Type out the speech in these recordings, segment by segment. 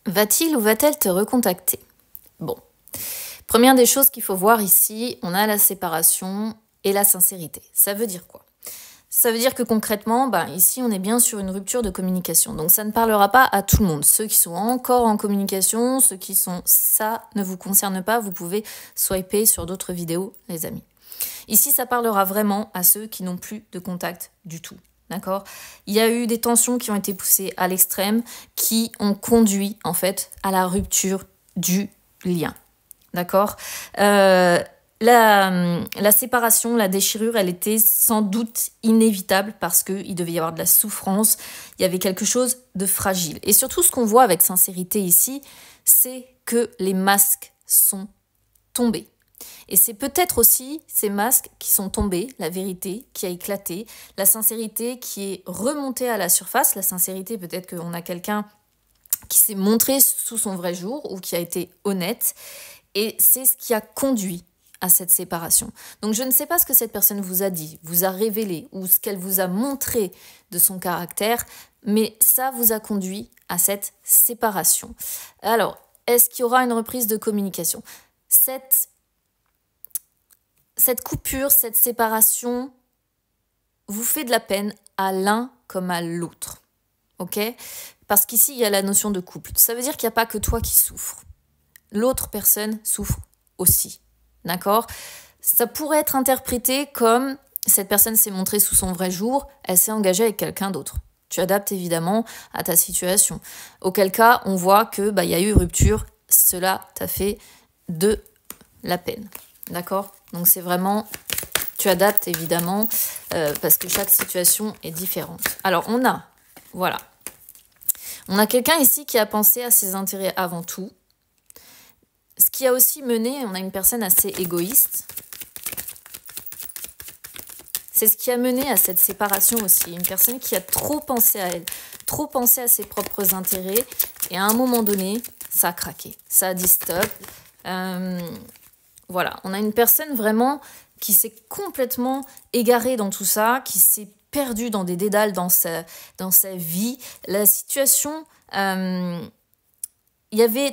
Va-t-il ou va-t-elle te recontacter? Bon, première des choses qu'il faut voir ici, on a la séparation et la sincérité. Ça veut dire quoi? Ça veut dire que concrètement, ici, on est bien sur une rupture de communication. Donc, ça ne parlera pas à tout le monde. Ceux qui sont encore en communication, ceux qui sont... Ça ne vous concerne pas, vous pouvez swiper sur d'autres vidéos, les amis. Ici, ça parlera vraiment à ceux qui n'ont plus de contact du tout. D'accord? Il y a eu des tensions qui ont été poussées à l'extrême, qui ont conduit, en fait, à la rupture du lien. D'accord? La séparation, la déchirure, elle était sans doute inévitable parce qu'il devait y avoir de la souffrance, il y avait quelque chose de fragile. Et surtout, ce qu'on voit avec sincérité ici, c'est que les masques sont tombés. Et c'est peut-être aussi ces masques qui sont tombés, la vérité qui a éclaté, la sincérité qui est remontée à la surface. La sincérité, peut-être qu'on a quelqu'un qui s'est montré sous son vrai jour ou qui a été honnête. Et c'est ce qui a conduit à cette séparation. Donc je ne sais pas ce que cette personne vous a dit, vous a révélé ou ce qu'elle vous a montré de son caractère, mais ça vous a conduit à cette séparation. Alors, est-ce qu'il y aura une reprise de communication? Cette coupure, cette séparation vous fait de la peine à l'un comme à l'autre. Ok? Parce qu'ici, il y a la notion de couple. Ça veut dire qu'il n'y a pas que toi qui souffres. L'autre personne souffre aussi. D'accord? Ça pourrait être interprété comme cette personne s'est montrée sous son vrai jour, elle s'est engagée avec quelqu'un d'autre. Tu adaptes évidemment à ta situation. Auquel cas, on voit que y a eu rupture, cela t'a fait de la peine. D'accord? Donc c'est vraiment, tu adaptes évidemment parce que chaque situation est différente. Alors on a quelqu'un ici qui a pensé à ses intérêts avant tout. Ce qui a aussi mené, on a une personne assez égoïste. C'est ce qui a mené à cette séparation aussi. Une personne qui a trop pensé à elle, trop pensé à ses propres intérêts. Et à un moment donné, ça a craqué. Ça a dit stop. Voilà, on a une personne vraiment qui s'est complètement égarée dans tout ça, qui s'est perdue dans des dédales dans sa vie. La situation, il y avait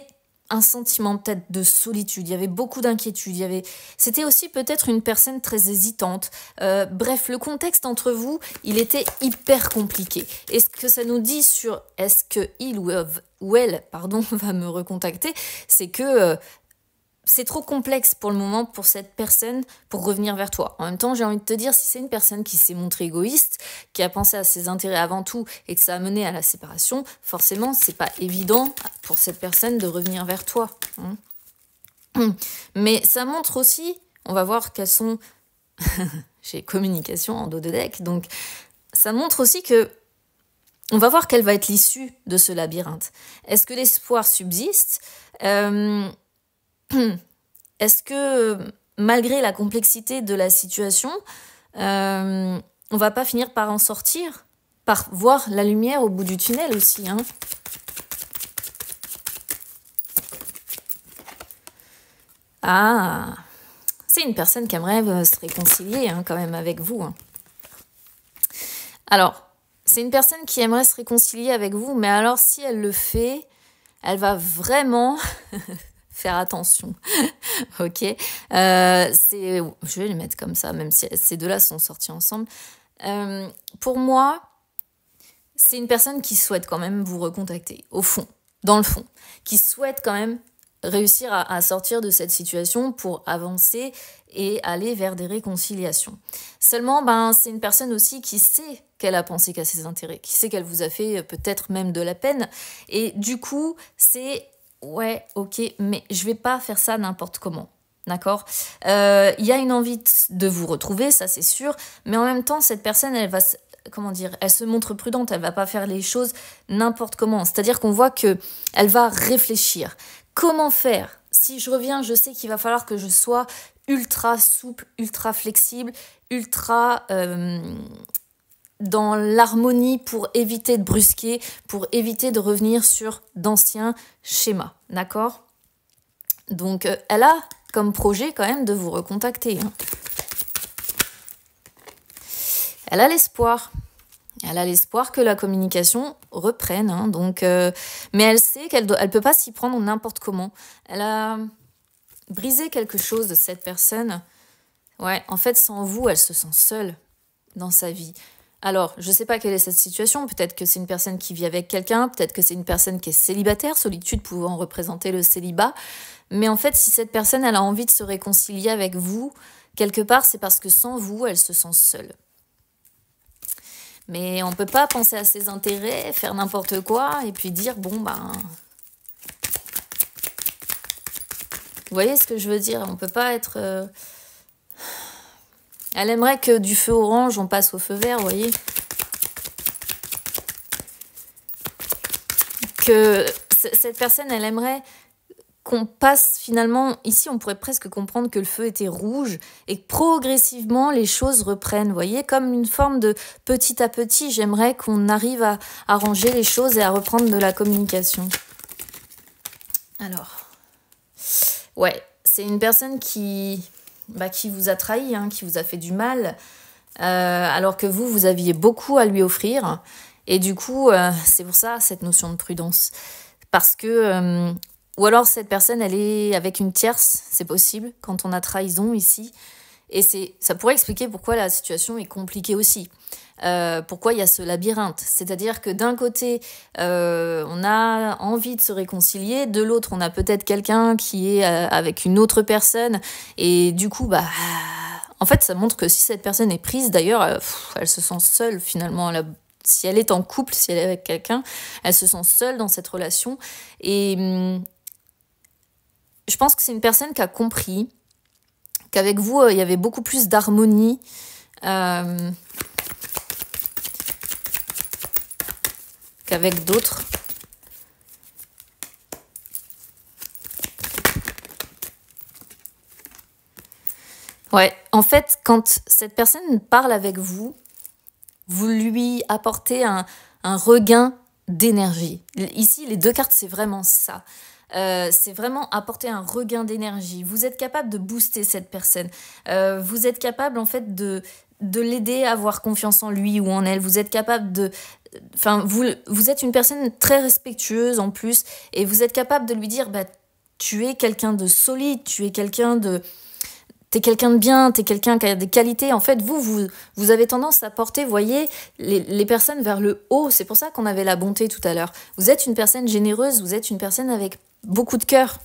un sentiment peut-être de solitude, il y avait beaucoup d'inquiétude, c'était aussi peut-être une personne très hésitante. Bref, le contexte entre vous, il était hyper compliqué. Et ce que ça nous dit sur est-ce que il ou elle va me recontacter, c'est que c'est trop complexe pour le moment pour cette personne pour revenir vers toi. En même temps, j'ai envie de te dire, si c'est une personne qui s'est montrée égoïste, qui a pensé à ses intérêts avant tout et que ça a mené à la séparation, forcément, c'est pas évident pour cette personne de revenir vers toi. Mais ça montre aussi, on va voir quelles sont... J'ai communication en dos de deck, donc ça montre aussi que on va voir quelle va être l'issue de ce labyrinthe. Est-ce que l'espoir subsiste ? Est-ce que, malgré la complexité de la situation, on va pas finir par en sortir, par voir la lumière au bout du tunnel aussi, Ah, c'est une personne qui aimerait se réconcilier quand même avec vous. Alors, c'est une personne qui aimerait se réconcilier avec vous, mais alors si elle le fait, elle va vraiment... faire attention, ok. Je vais les mettre comme ça, même si ces deux-là sont sortis ensemble. Pour moi, c'est une personne qui souhaite quand même vous recontacter, au fond, dans le fond, qui souhaite quand même réussir à sortir de cette situation pour avancer et aller vers des réconciliations. Seulement, c'est une personne aussi qui sait qu'elle a pensé qu'à ses intérêts, qui sait qu'elle vous a fait peut-être même de la peine, et du coup, c'est... Ouais, ok, mais je vais pas faire ça n'importe comment, d'accord ? Il y a une envie de vous retrouver, ça c'est sûr, mais en même temps, cette personne, elle va, elle se montre prudente, elle va pas faire les choses n'importe comment. C'est-à-dire qu'on voit que elle va réfléchir. Comment faire ? Si je reviens, je sais qu'il va falloir que je sois ultra souple, ultra flexible, ultra... dans l'harmonie pour éviter de brusquer, pour éviter de revenir sur d'anciens schémas, d'accord ? Donc, elle a comme projet quand même de vous recontacter. Elle a l'espoir. Elle a l'espoir que la communication reprenne, hein, donc, mais elle sait elle peut pas s'y prendre n'importe comment. Elle a brisé quelque chose de cette personne. Ouais, en fait, sans vous, elle se sent seule dans sa vie. Alors, je sais pas quelle est cette situation. Peut-être que c'est une personne qui vit avec quelqu'un. Peut-être que c'est une personne qui est célibataire, solitude pouvant représenter le célibat. Mais en fait, si cette personne, elle a envie de se réconcilier avec vous, quelque part, c'est parce que sans vous, elle se sent seule. Mais on peut pas penser à ses intérêts, faire n'importe quoi, et puis dire, bon, ben... Vous voyez ce que je veux dire? On peut pas être... Elle aimerait que du feu orange, on passe au feu vert, vous voyez? Que cette personne, elle aimerait qu'on passe finalement... Ici, on pourrait presque comprendre que le feu était rouge et que progressivement, les choses reprennent, vous voyez? Comme une forme de petit à petit, j'aimerais qu'on arrive à arranger les choses et à reprendre de la communication. Alors... Ouais, c'est une personne qui vous a trahi, hein, qui vous a fait du mal, alors que vous aviez beaucoup à lui offrir. Et du coup, c'est pour ça, cette notion de prudence. Parce que... ou alors, cette personne, elle est avec une tierce, c'est possible, quand on a trahison ici. Et ça pourrait expliquer pourquoi la situation est compliquée aussi. Pourquoi il y a ce labyrinthe. C'est-à-dire que d'un côté, on a envie de se réconcilier, de l'autre, on a peut-être quelqu'un qui est avec une autre personne, et du coup, en fait, ça montre que si cette personne est prise, d'ailleurs, elle se sent seule finalement. Si elle est en couple, si elle est avec quelqu'un, elle se sent seule dans cette relation. Et je pense que c'est une personne qui a compris qu'avec vous, il y avait beaucoup plus d'harmonie. Qu'avec d'autres. Ouais, en fait, quand cette personne parle avec vous, vous lui apportez un regain d'énergie. Ici, les deux cartes, c'est vraiment ça. C'est vraiment apporter un regain d'énergie. Vous êtes capable de booster cette personne. Vous êtes capable, en fait, de l'aider à avoir confiance en lui ou en elle. Vous êtes capable de... Enfin, vous êtes une personne très respectueuse en plus, et vous êtes capable de lui dire, tu es quelqu'un de solide, t'es quelqu'un de bien, t'es quelqu'un qui a des qualités. En fait, vous avez tendance à porter, vous voyez, les personnes vers le haut. C'est pour ça qu'on avait la bonté tout à l'heure. Vous êtes une personne généreuse, vous êtes une personne avec beaucoup de cœur.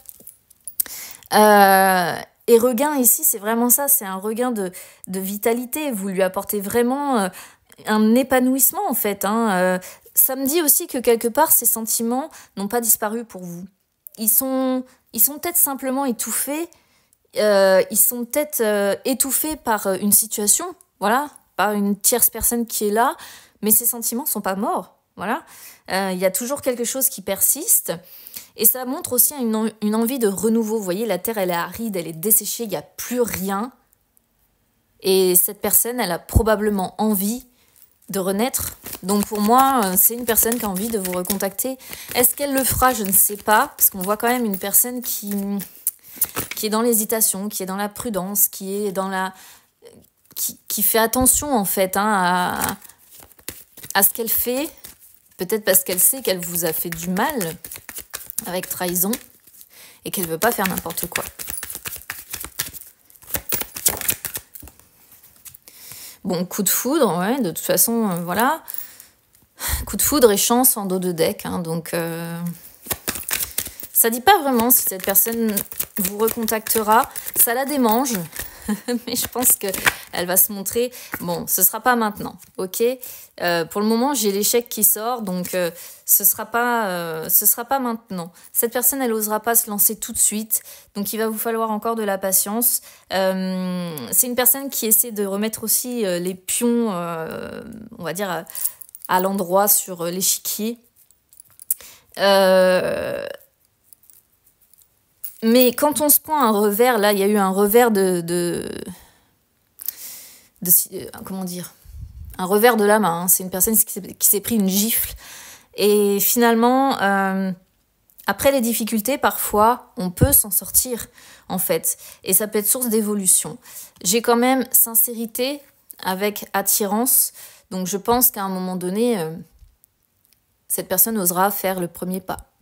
Et regain ici, c'est vraiment ça, c'est un regain de vitalité. Vous lui apportez vraiment un épanouissement en fait. Ça me dit aussi que quelque part, ces sentiments n'ont pas disparu pour vous. Ils sont peut-être simplement étouffés. Ils sont peut-être étouffés par une situation, voilà, par une tierce personne qui est là, mais ces sentiments sont pas morts, voilà. Il y a toujours quelque chose qui persiste, et ça montre aussi une envie de renouveau. Vous voyez, la terre, elle est aride, elle est desséchée, il n'y a plus rien, et cette personne, elle a probablement envie de renaître. Donc pour moi, c'est une personne qui a envie de vous recontacter. Est-ce qu'elle le fera? Je ne sais pas, parce qu'on voit quand même une personne qui est dans l'hésitation, qui est dans la prudence, qui est dans qui fait attention en fait à ce qu'elle fait, peut-être parce qu'elle sait qu'elle vous a fait du mal avec trahison et qu'elle veut pas faire n'importe quoi. Bon, coup de foudre, ouais, de toute façon, voilà. Coup de foudre et chance en dos de deck, donc... Ça dit pas vraiment si cette personne vous recontactera. Ça la démange, mais je pense qu'elle va se montrer... Bon, ce sera pas maintenant, ok? Pour le moment, j'ai l'échec qui sort, donc ce sera pas maintenant. Cette personne, elle n'osera pas se lancer tout de suite, donc il va vous falloir encore de la patience. C'est une personne qui essaie de remettre aussi les pions, on va dire, à l'endroit sur l'échiquier. Mais quand on se prend un revers, là, il y a eu un revers comment dire, un revers de la main. C'est une personne qui s'est pris une gifle. Et finalement, après les difficultés, parfois, on peut s'en sortir, en fait. Et ça peut être source d'évolution. J'ai quand même sincérité avec attirance. Donc je pense qu'à un moment donné, cette personne osera faire le premier pas.